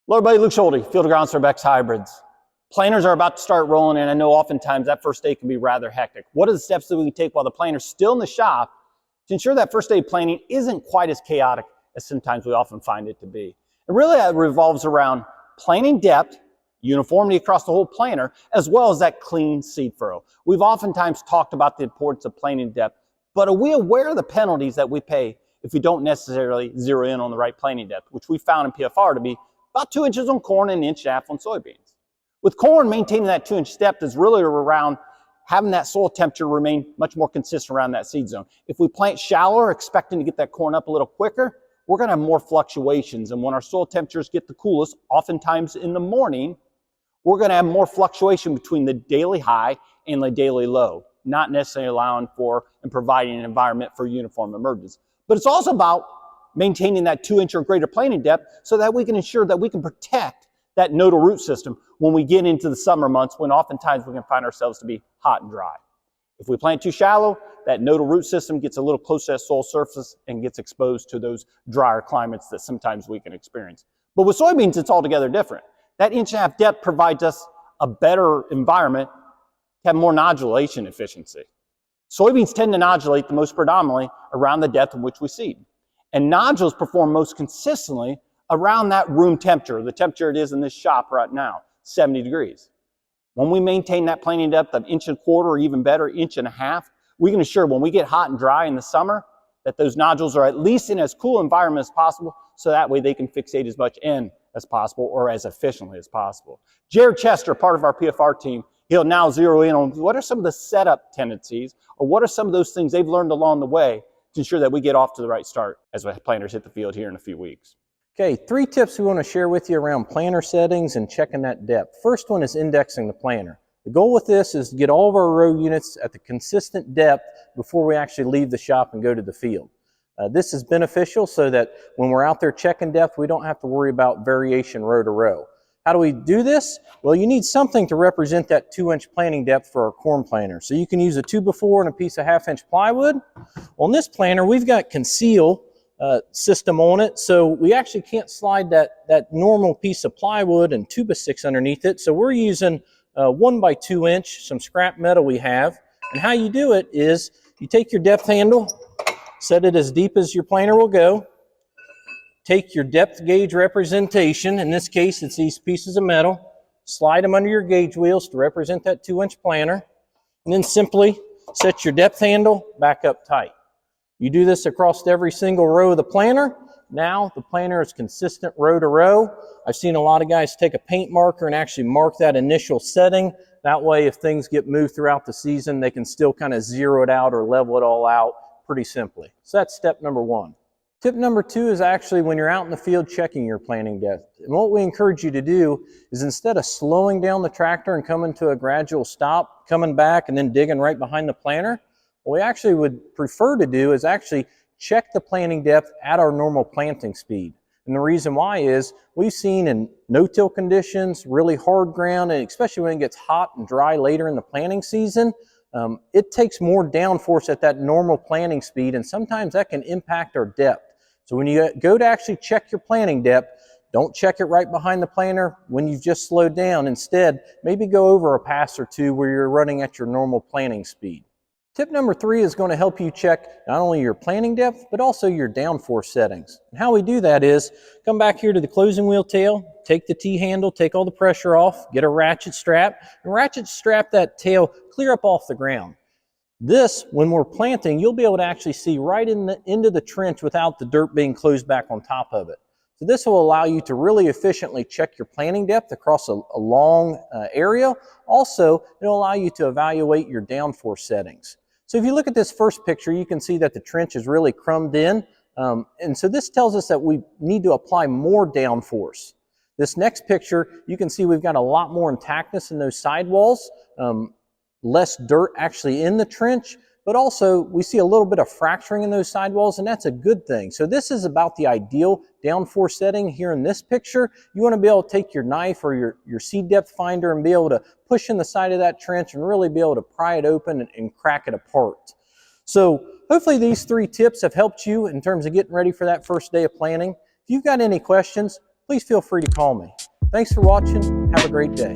Hello everybody, Luke Schulte, Field of Grounds for Beck's Hybrids. Planters are about to start rolling and I know oftentimes that first day can be rather hectic. What are the steps that we can take while the planter's still in the shop to ensure that first day planting isn't quite as chaotic as sometimes we often find it to be? And really that revolves around planting depth, uniformity across the whole planter, as well as that clean seed furrow. We've oftentimes talked about the importance of planting depth, but are we aware of the penalties that we pay if we don't necessarily zero in on the right planting depth, which we found in PFR to be about 2 inches on corn and 1.5 inches on soybeans. With corn, maintaining that 2-inch depth is really around having that soil temperature remain much more consistent around that seed zone. If we plant shallower, expecting to get that corn up a little quicker, we're going to have more fluctuations. And when our soil temperatures get the coolest, oftentimes in the morning, we're going to have more fluctuation between the daily high and the daily low, not necessarily allowing for and providing an environment for uniform emergence. But it's also about maintaining that 2-inch or greater planting depth so that we can ensure that we can protect that nodal root system when we get into the summer months when oftentimes we can find ourselves to be hot and dry. If we plant too shallow, that nodal root system gets a little close to that soil surface and gets exposed to those drier climates that sometimes we can experience. But with soybeans, it's altogether different. That 1.5 inch depth provides us a better environment to have more nodulation efficiency. Soybeans tend to nodulate the most predominantly around the depth in which we seed. And nodules perform most consistently around that room temperature, the temperature it is in this shop right now, 70 degrees. When we maintain that planting depth of 1.25 inches or even better, 1.5 inches, we can assure when we get hot and dry in the summer that those nodules are at least in as cool environment as possible so that way they can fixate as much N as possible or as efficiently as possible. Jared Chester, part of our PFR team, he'll now zero in on what are some of the setup tendencies or what are some of those things they've learned along the way to ensure that we get off to the right start as the planters hit the field here in a few weeks. Okay, 3 tips we want to share with you around planter settings and checking that depth. First one is indexing the planter. The goal with this is to get all of our row units at the consistent depth before we actually leave the shop and go to the field. This is beneficial so that when we're out there checking depth, we don't have to worry about variation row to row. How do we do this? Well, you need something to represent that 2-inch planting depth for our corn planter. So you can use a 2x4 and a piece of 1/2 inch plywood. On this planter, we've got conceal system on it, so we actually can't slide that normal piece of plywood and 2x6 underneath it. So we're using 1x2 inch, some scrap metal we have. And how you do it is you take your depth handle, set it as deep as your planter will go, take your depth gauge representation, in this case it's these pieces of metal, slide them under your gauge wheels to represent that 2-inch planter, and then simply set your depth handle back up tight. You do this across every single row of the planter. Now the planter is consistent row to row. I've seen a lot of guys take a paint marker and actually mark that initial setting. That way if things get moved throughout the season, they can still kind of zero it out or level it all out pretty simply. So that's step number 1. Tip number 2 is actually when you're out in the field checking your planting depth. And what we encourage you to do is instead of slowing down the tractor and coming to a gradual stop, coming back and then digging right behind the planter, what we actually would prefer to do is actually check the planting depth at our normal planting speed. And the reason why is we've seen in no-till conditions, really hard ground, and especially when it gets hot and dry later in the planting season, it takes more downforce at that normal planting speed, and sometimes that can impact our depth. So when you go to actually check your planting depth, don't check it right behind the planter when you've just slowed down. Instead, maybe go over a pass or two where you're running at your normal planting speed. Tip number 3 is going to help you check not only your planting depth, but also your downforce settings. And how we do that is come back here to the closing wheel tail, take the T-handle, take all the pressure off, get a ratchet strap, and ratchet strap that tail clear up off the ground. This, when we're planting, you'll be able to actually see right into the trench without the dirt being closed back on top of it. So this will allow you to really efficiently check your planting depth across a long area. Also, it'll allow you to evaluate your downforce settings. So if you look at this first picture, you can see that the trench is really crumbed in. And so this tells us that we need to apply more downforce. This next picture, you can see we've got a lot more intactness in those sidewalls. Less dirt actually in the trench, but also we see a little bit of fracturing in those sidewalls, and that's a good thing. So this is about the ideal downforce setting here in this picture. You want to be able to take your knife or your seed depth finder and be able to push in the side of that trench and really be able to pry it open and crack it apart. So hopefully these 3 tips have helped you in terms of getting ready for that first day of planting. If you've got any questions, please feel free to call me. Thanks for watching. Have a great day.